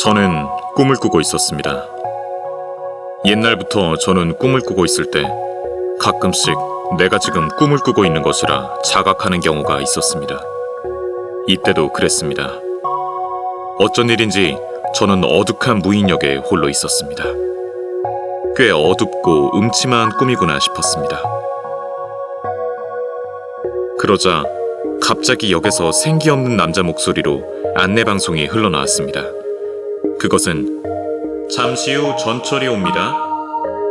저는 꿈을 꾸고 있었습니다. 옛날부터 저는 꿈을 꾸고 있을 때 가끔씩 내가 지금 꿈을 꾸고 있는 것이라 자각하는 경우가 있었습니다. 이때도 그랬습니다. 어쩐 일인지 저는 어둑한 무인역에 홀로 있었습니다. 꽤 어둡고 음침한 꿈이구나 싶었습니다. 그러자 갑자기 역에서 생기 없는 남자 목소리로 안내방송이 흘러나왔습니다. 그것은 잠시 후 전철이 옵니다.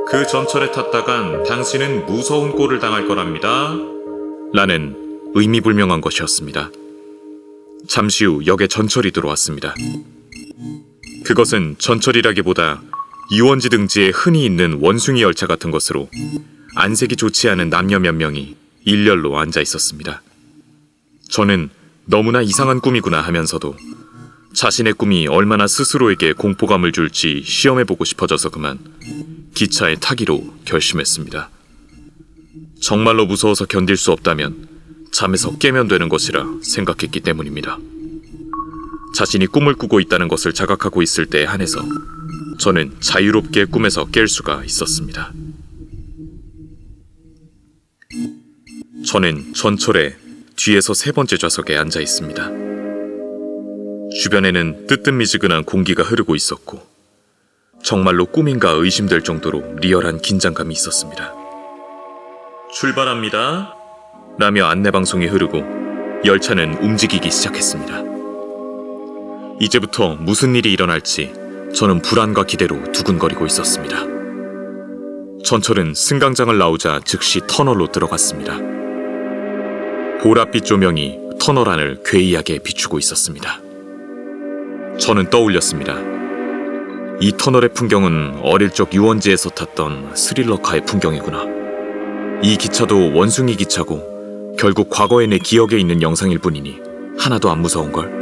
그 전철에 탔다간 당신은 무서운 꼴을 당할 거랍니다. 라는 의미불명한 것이었습니다. 잠시 후 역에 전철이 들어왔습니다. 그것은 전철이라기보다 유원지 등지에 흔히 있는 원숭이 열차 같은 것으로 안색이 좋지 않은 남녀 몇 명이 일렬로 앉아 있었습니다. 저는 너무나 이상한 꿈이구나 하면서도 자신의 꿈이 얼마나 스스로에게 공포감을 줄지 시험해보고 싶어져서 그만 기차에 타기로 결심했습니다. 정말로 무서워서 견딜 수 없다면 잠에서 깨면 되는 것이라 생각했기 때문입니다. 자신이 꿈을 꾸고 있다는 것을 자각하고 있을 때에 한해서 저는 자유롭게 꿈에서 깰 수가 있었습니다. 저는 전철에 뒤에서 세 번째 좌석에 앉아 있습니다. 주변에는 뜨뜻미지근한 공기가 흐르고 있었고 정말로 꿈인가 의심될 정도로 리얼한 긴장감이 있었습니다. 출발합니다. 라며 안내방송이 흐르고 열차는 움직이기 시작했습니다. 이제부터 무슨 일이 일어날지 저는 불안과 기대로 두근거리고 있었습니다. 전철은 승강장을 나오자 즉시 터널로 들어갔습니다. 보랏빛 조명이 터널 안을 괴이하게 비추고 있었습니다. 저는 떠올렸습니다. 이 터널의 풍경은 어릴 적 유원지에서 탔던 스릴러카의 풍경이구나. 이 기차도 원숭이 기차고 결국 과거의 내 기억에 있는 영상일 뿐이니 하나도 안 무서운걸?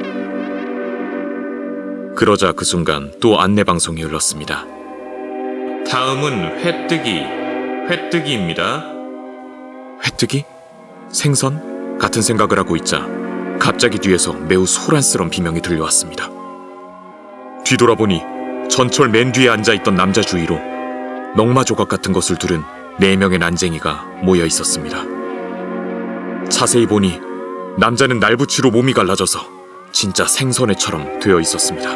그러자 그 순간 또 안내방송이 흘렀습니다. 다음은 회뜨기입니다. 회뜨기? 생선? 같은 생각을 하고 있자 갑자기 뒤에서 매우 소란스러운 비명이 들려왔습니다. 뒤돌아보니 전철 맨 뒤에 앉아있던 남자 주위로 넝마조각 같은 것을 두른 4명의 난쟁이가 모여 있었습니다. 자세히 보니 남자는 날붙이로 몸이 갈라져서 진짜 생선회처럼 되어 있었습니다.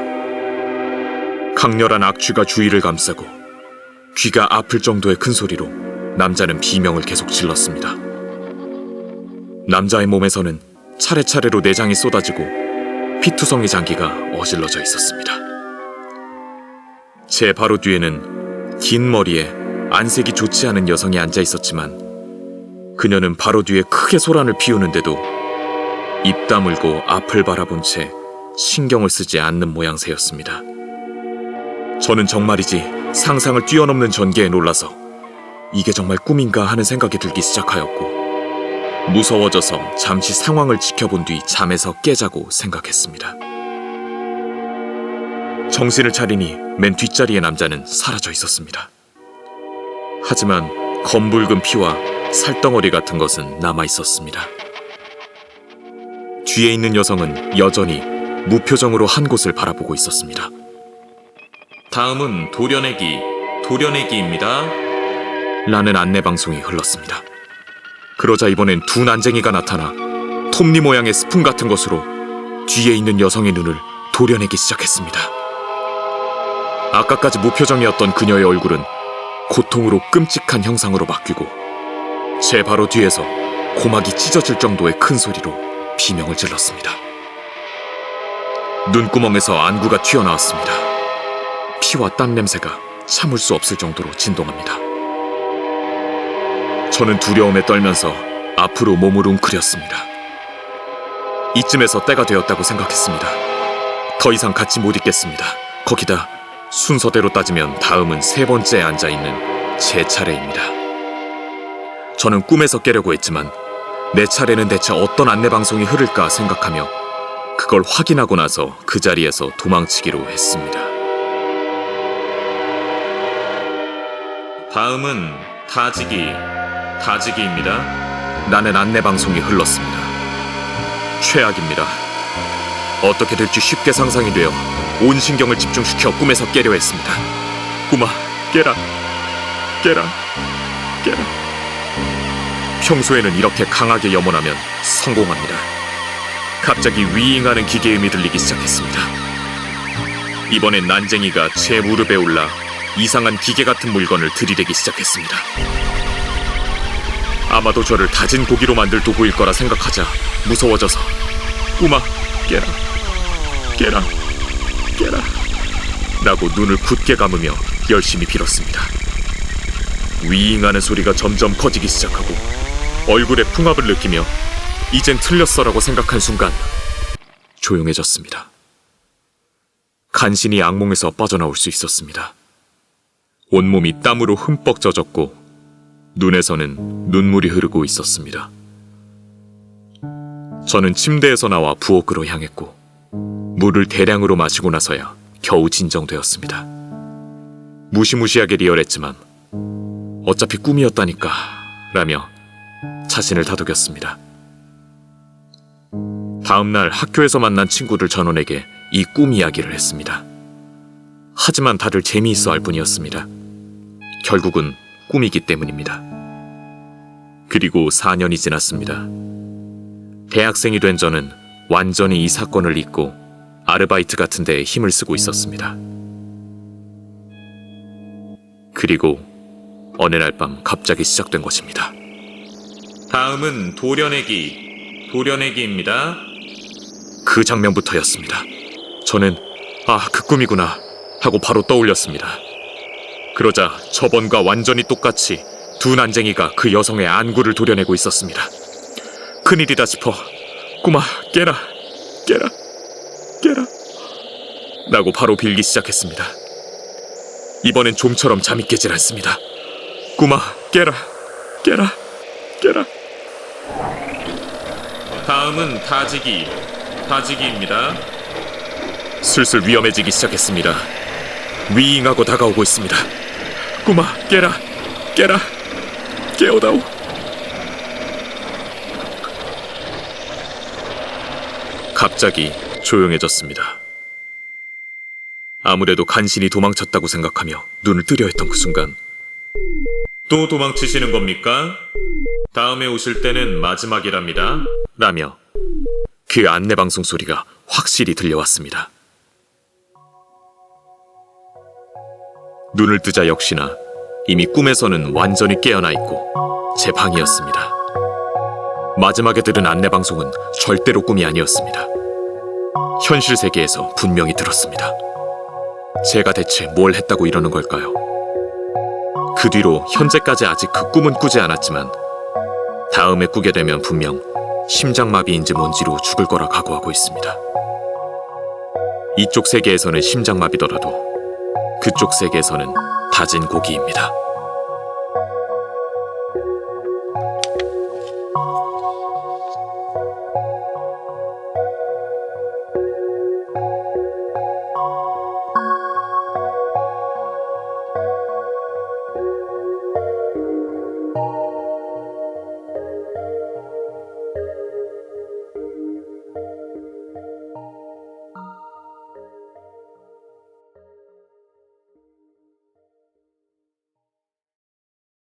강렬한 악취가 주위를 감싸고 귀가 아플 정도의 큰 소리로 남자는 비명을 계속 질렀습니다. 남자의 몸에서는 차례차례로 내장이 쏟아지고 피투성이 장기가 어질러져 있었습니다. 제 바로 뒤에는 긴 머리에 안색이 좋지 않은 여성이 앉아 있었지만 그녀는 바로 뒤에 크게 소란을 피우는데도 입 다물고 앞을 바라본 채 신경을 쓰지 않는 모양새였습니다. 저는 정말이지 상상을 뛰어넘는 전개에 놀라서 이게 정말 꿈인가 하는 생각이 들기 시작하였고 무서워져서 잠시 상황을 지켜본 뒤 잠에서 깨자고 생각했습니다. 정신을 차리니 맨 뒷자리의 남자는 사라져 있었습니다. 하지만 검붉은 피와 살덩어리 같은 것은 남아 있었습니다. 뒤에 있는 여성은 여전히 무표정으로 한 곳을 바라보고 있었습니다. 다음은 도려내기입니다. 라는 안내방송이 흘렀습니다. 그러자 이번엔 두 난쟁이가 나타나 톱니 모양의 스푼 같은 것으로 뒤에 있는 여성의 눈을 도려내기 시작했습니다. 아까까지 무표정이었던 그녀의 얼굴은 고통으로 끔찍한 형상으로 바뀌고 제 바로 뒤에서 고막이 찢어질 정도의 큰 소리로 비명을 질렀습니다. 눈구멍에서 안구가 튀어나왔습니다. 피와 땀 냄새가 참을 수 없을 정도로 진동합니다. 저는 두려움에 떨면서 앞으로 몸을 웅크렸습니다. 이쯤에서 때가 되었다고 생각했습니다. 더 이상 같이 못 있겠습니다. 거기다 순서대로 따지면 다음은 세 번째에 앉아있는 제 차례입니다. 저는 꿈에서 깨려고 했지만 내 차례는 대체 어떤 안내방송이 흐를까 생각하며 그걸 확인하고 나서 그 자리에서 도망치기로 했습니다. 다음은 다지기입니다. 라는 안내방송이 흘렀습니다. 최악입니다. 어떻게 될지 쉽게 상상이 되어 온 신경을 집중시켜 꿈에서 깨려 했습니다. 꿈아, 깨라. 깨라. 깨라. 평소에는 이렇게 강하게 염원하면 성공합니다. 갑자기 위잉하는 기계음이 들리기 시작했습니다. 이번엔 난쟁이가 제 무릎에 올라 이상한 기계 같은 물건을 들이대기 시작했습니다. 아마도 저를 다진 고기로 만들 도구일 거라 생각하자 무서워져서 꿈아, 깨라. 깨라. 깨라. 라고 눈을 굳게 감으며 열심히 빌었습니다. 위잉하는 소리가 점점 커지기 시작하고 얼굴에 풍압을 느끼며 이젠 틀렸어라고 생각한 순간 조용해졌습니다. 간신히 악몽에서 빠져나올 수 있었습니다. 온몸이 땀으로 흠뻑 젖었고 눈에서는 눈물이 흐르고 있었습니다. 저는 침대에서 나와 부엌으로 향했고 물을 대량으로 마시고 나서야 겨우 진정되었습니다. 무시무시하게 리얼했지만 어차피 꿈이었다니까 라며 자신을 다독였습니다. 다음날 학교에서 만난 친구들 전원에게 이 꿈 이야기를 했습니다. 하지만 다들 재미있어 할 뿐이었습니다. 결국은 꿈이기 때문입니다. 그리고 4년이 지났습니다. 대학생이 된 저는 완전히 이 사건을 잊고 아르바이트 같은 데에 힘을 쓰고 있었습니다. 그리고 어느 날 밤 갑자기 시작된 것입니다. 다음은 도려내기입니다. 그 장면부터였습니다. 저는 그 꿈이구나 하고 바로 떠올렸습니다. 그러자 저번과 완전히 똑같이 두 난쟁이가 그 여성의 안구를 도려내고 있었습니다. 큰일이다 싶어 꿈아, 깨라. 깨라. 깨라. 라고 바로 빌기 시작했습니다. 이번엔 좀처럼 잠이 깨질 않습니다. 꿈아, 깨라. 깨라. 깨라. 다음은 다지기입니다. 슬슬 위험해지기 시작했습니다. 위잉하고 다가오고 있습니다. 꿈아, 깨라. 깨라. 깨어다오. 갑자기 조용해졌습니다. 아무래도 간신히 도망쳤다고 생각하며 눈을 뜨려 했던 그 순간 또 도망치시는 겁니까? 다음에 오실 때는 마지막이랍니다. 라며 그 안내방송 소리가 확실히 들려왔습니다. 눈을 뜨자 역시나 이미 꿈에서는 완전히 깨어나 있고 제 방이었습니다. 마지막에 들은 안내방송은 절대로 꿈이 아니었습니다. 현실 세계에서 분명히 들었습니다. 제가 대체 뭘 했다고 이러는 걸까요? 그 뒤로 현재까지 아직 그 꿈은 꾸지 않았지만 다음에 꾸게 되면 분명 심장마비인지 뭔지로 죽을 거라 각오하고 있습니다. 이쪽 세계에서는 심장마비더라도 그쪽 세계에서는 다진 고기입니다.